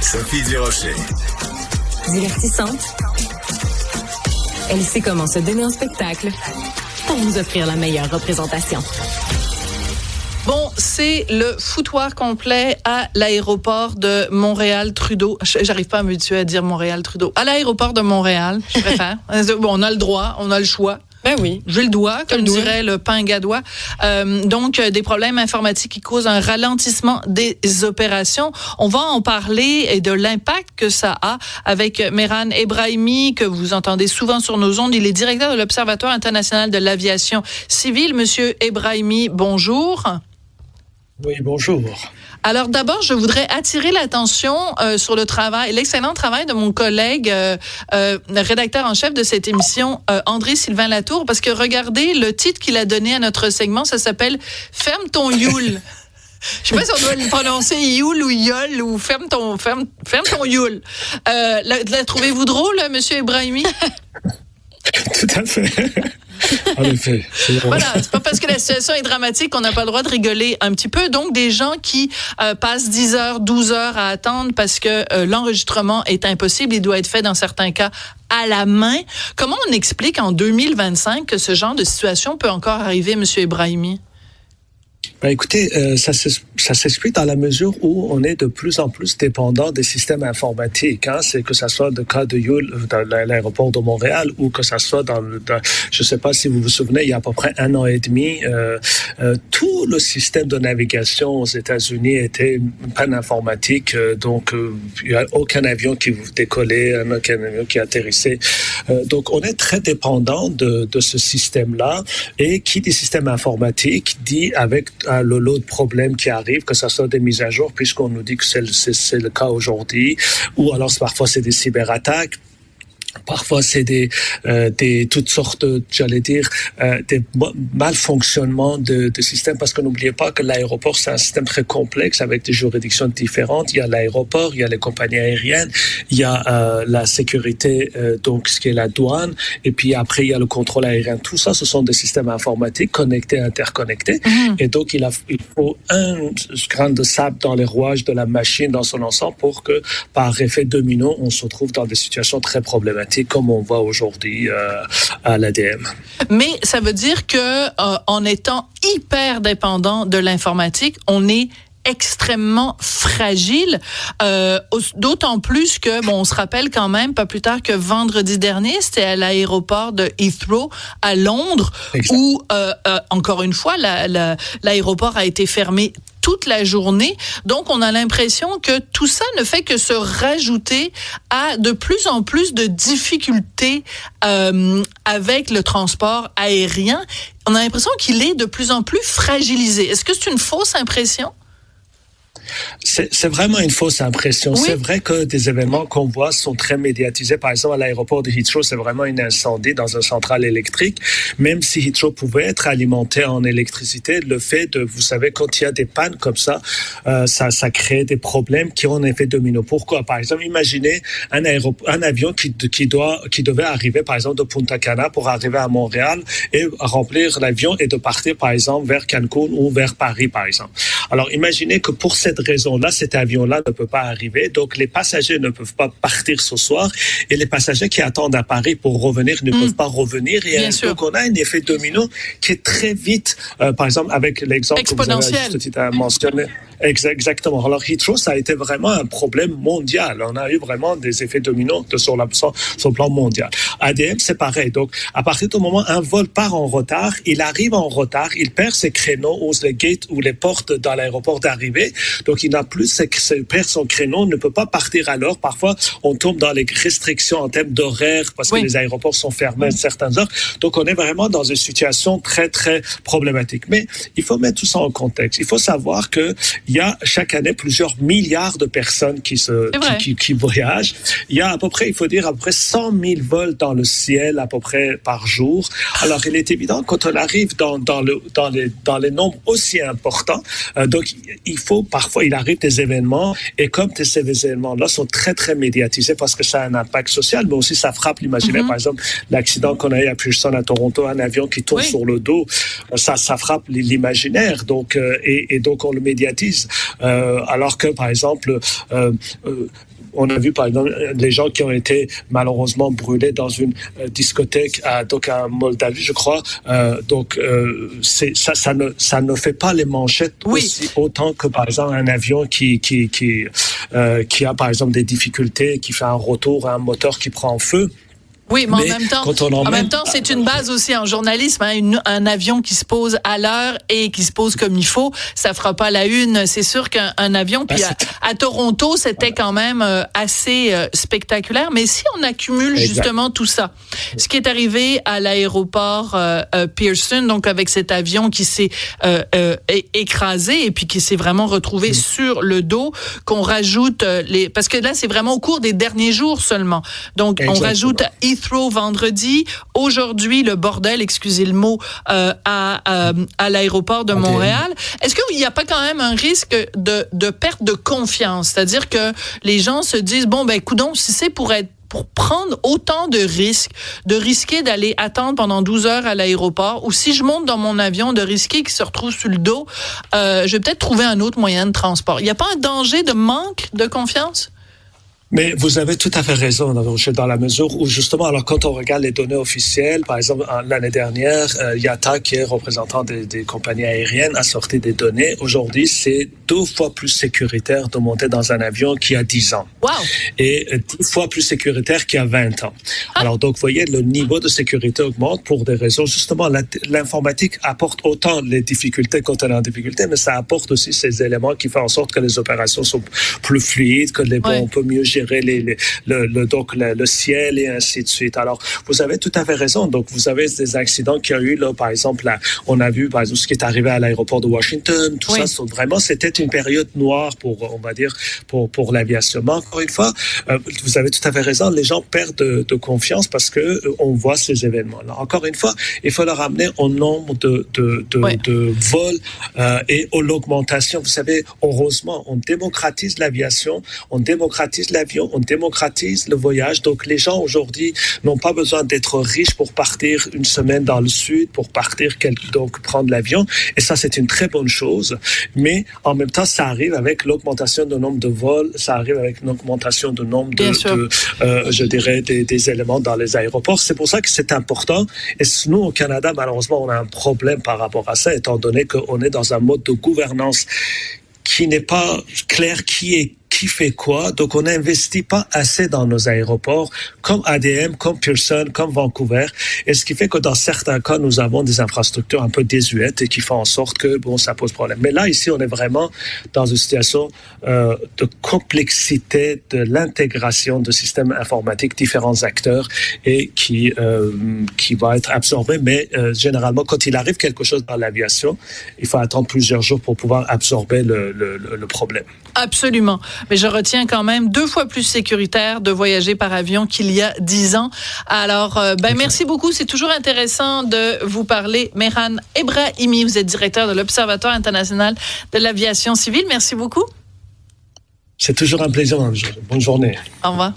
Sophie Durocher. Divertissante. Elle sait comment se donner en spectacle pour vous offrir la meilleure représentation. Bon, c'est le foutoir complet à l'aéroport de Montréal-Trudeau. J'arrive pas à m'habituer à dire Montréal-Trudeau. À l'aéroport de Montréal, je préfère. Bon, on a le droit, on a le choix. Ben oui. J'ai le doigt, comme dirait le pingadois. Donc, des problèmes informatiques qui causent un ralentissement des opérations. On va en parler et de l'impact que ça a avec Mehran Ebrahimi, que vous entendez souvent sur nos ondes. Il est directeur de l'Observatoire international de l'aviation civile. Monsieur Ebrahimi, bonjour. Oui, bonjour. Alors d'abord, je voudrais attirer l'attention sur l'excellent travail de mon collègue rédacteur en chef de cette émission, André-Sylvain Latour, parce que regardez le titre qu'il a donné à notre segment, ça s'appelle « Ferme ton youl ». Je sais pas si on doit le prononcer youl ou yol ou ferme ton youl. La trouvez-vous drôle, Monsieur Ebrahimi? Tout à fait. En effet. Voilà, c'est pas parce que la situation est dramatique qu'on n'a pas le droit de rigoler un petit peu. Donc, des gens qui passent 10 heures, 12 heures à attendre parce que l'enregistrement est impossible, il doit être fait dans certains cas à la main. Comment on explique en 2025 que ce genre de situation peut encore arriver, Monsieur Ebrahimi? Ben écoutez, ça s'explique dans la mesure où on est de plus en plus dépendant des systèmes informatiques. C'est que ça soit le cas de Yule dans l'aéroport de Montréal ou que ça soit je ne sais pas si vous vous souvenez, il y a à peu près 1 an et demi, tout le système de navigation aux États-Unis était une panne informatique. Donc, il n'y a aucun avion qui décollait, aucun avion qui atterrissait. Donc, on est très dépendant de ce système-là. Et qui dit système informatique dit avec le lot de problèmes qui arrivent, que ce soit des mises à jour, puisqu'on nous dit que c'est le cas aujourd'hui, ou alors parfois c'est des cyberattaques. Parfois, c'est toutes sortes, des malfonctionnements de systèmes, parce que n'oubliez pas que l'aéroport, c'est un système très complexe avec des juridictions différentes. Il y a l'aéroport, il y a les compagnies aériennes, il y a la sécurité, donc ce qui est la douane, et puis après, il y a le contrôle aérien. Tout ça, ce sont des systèmes informatiques connectés, interconnectés. Et donc, il faut un grain de sable dans les rouages de la machine dans son ensemble pour que, par effet domino, on se retrouve dans des situations très problématiques, comme on voit aujourd'hui à l'ADM. Mais ça veut dire que en étant hyper dépendant de l'informatique, on est extrêmement fragile, d'autant plus que, on se rappelle quand même, pas plus tard que vendredi dernier, c'était à l'aéroport de Heathrow, à Londres, exact, où, encore une fois, l'aéroport a été fermé toute la journée. Donc, on a l'impression que tout ça ne fait que se rajouter à de plus en plus de difficultés avec le transport aérien. On a l'impression qu'il est de plus en plus fragilisé. Est-ce que c'est une fausse impression? C'est vraiment une fausse impression. Oui. C'est vrai que des événements qu'on voit sont très médiatisés. Par exemple, à l'aéroport de Heathrow, c'est vraiment un incendie dans une centrale électrique. Même si Heathrow pouvait être alimenté en électricité, le fait de, vous savez, quand il y a des pannes comme ça, ça crée des problèmes qui ont un effet domino. Pourquoi? Par exemple, imaginez un avion qui devait arriver, par exemple, de Punta Cana pour arriver à Montréal et remplir l'avion et de partir, par exemple, vers Cancun ou vers Paris, par exemple. Alors, imaginez que pour cette raison-là, cet avion-là ne peut pas arriver. Donc, les passagers ne peuvent pas partir ce soir et les passagers qui attendent à Paris pour revenir ne peuvent pas revenir. Et donc, on a un effet domino qui est très vite, par exemple, avec l'exemple que vous avez juste mentionné. Exactement. Alors, Heathrow, ça a été vraiment un problème mondial. On a eu vraiment des effets dominos sur le plan mondial. ADM, c'est pareil. Donc, à partir du moment où un vol part en retard, il arrive en retard, il perd ses créneaux ou les gates ou les portes dans l'aéroport d'arrivée. Donc, il n'a plus, il perd son créneau, ne peut pas partir à l'heure. Parfois, on tombe dans les restrictions en termes d'horaire parce que les aéroports sont fermés à certaines heures. Donc, on est vraiment dans une situation très, très problématique. Mais il faut mettre tout ça en contexte. Il faut savoir que il y a chaque année plusieurs milliards de personnes qui voyagent. Il y a à peu près, il faut dire, à peu près 100 000 vols dans le ciel à peu près par jour. Alors, il est évident quand on arrive dans les nombres aussi importants, donc parfois il arrive des événements et comme ces événements-là sont très, très médiatisés parce que ça a un impact social, mais aussi ça frappe l'imaginaire. Par exemple, l'accident qu'on a eu à Pearson à Toronto, un avion qui tourne sur le dos, ça frappe l'imaginaire. Donc, et donc on le médiatise. Alors que, par exemple, on a vu par exemple les gens qui ont été malheureusement brûlés dans une discothèque à Moldavie, je crois. Ça ne fait pas les manchettes aussi autant que par exemple un avion qui a par exemple des difficultés, qui fait un retour à un moteur qui prend feu. Oui, mais en même temps, c'est une base aussi en journalisme. Hein, un avion qui se pose à l'heure et qui se pose comme il faut, ça fera pas la une. C'est sûr qu'un avion, puis à Toronto, c'était quand même assez spectaculaire. Mais si on accumule justement tout ça, ce qui est arrivé à l'aéroport Pearson, donc avec cet avion qui s'est écrasé et puis qui s'est vraiment retrouvé sur le dos, qu'on rajoute parce que là, c'est vraiment au cours des derniers jours seulement. Donc, on rajoute Heathrow vendredi. Aujourd'hui, le bordel, excusez le mot, à l'aéroport de Montréal. Est-ce qu'il n'y a pas quand même un risque de perte de confiance? C'est-à-dire que les gens se disent, bon, ben, coudonc, si c'est pour prendre autant de risques, de risquer d'aller attendre pendant 12 heures à l'aéroport, ou si je monte dans mon avion, de risquer qu'il se retrouve sur le dos, je vais peut-être trouver un autre moyen de transport. Il n'y a pas un danger de manque de confiance? Mais vous avez tout à fait raison, dans la mesure où, justement, alors quand on regarde les données officielles, par exemple, l'année dernière, IATA, qui est représentant des compagnies aériennes, a sorti des données. Aujourd'hui, c'est 2 fois plus sécuritaire de monter dans un avion qu'il y a 10 ans. Wow. Et 10 fois plus sécuritaire qu'il y a 20 ans. Alors, donc, vous voyez, le niveau de sécurité augmente pour des raisons. Justement, l'informatique apporte autant les difficultés quand elle est en difficulté, mais ça apporte aussi ces éléments qui font en sorte que les opérations sont plus fluides, que on peut mieux gérer le ciel et ainsi de suite. Alors, vous avez tout à fait raison. Donc, vous avez des accidents qu'il y a eu, là, par exemple, là, on a vu, par exemple, ce qui est arrivé à l'aéroport de Washington, tout ça, vraiment, c'était une période noire pour, on va dire, pour l'aviation. Mais encore une fois, vous avez tout à fait raison, les gens perdent de confiance parce que on voit ces événements-là. Encore une fois, il faut le ramener au nombre de vols et à l'augmentation. Vous savez, heureusement, on démocratise l'aviation, on démocratise l'avion, on démocratise le voyage. Donc, les gens aujourd'hui n'ont pas besoin d'être riches pour partir une semaine dans le sud, pour partir donc prendre l'avion. Et ça, c'est une très bonne chose. Mais en même temps, ça arrive avec l'augmentation du nombre de vols, ça arrive avec une augmentation du nombre je dirais, des éléments dans les aéroports. C'est pour ça que c'est important. Et nous, au Canada, malheureusement, on a un problème par rapport à ça, étant donné qu'on est dans un mode de gouvernance qui n'est pas clair qui fait quoi. Donc, on n'investit pas assez dans nos aéroports, comme ADM, comme Pearson, comme Vancouver. Et ce qui fait que dans certains cas, nous avons des infrastructures un peu désuètes et qui font en sorte que, bon, ça pose problème. Mais là, ici, on est vraiment dans une situation de complexité de l'intégration de systèmes informatiques, différents acteurs, et qui va être absorbé. Mais généralement, quand il arrive quelque chose dans l'aviation, il faut attendre plusieurs jours pour pouvoir absorber le problème. Absolument. Mais je retiens quand même 2 fois plus sécuritaire de voyager par avion qu'il y a 10 ans. Alors, merci beaucoup. C'est toujours intéressant de vous parler. Mehran Ebrahimi, vous êtes directeur de l'Observatoire international de l'aviation civile. Merci beaucoup. C'est toujours un plaisir. Bonne journée. Au revoir.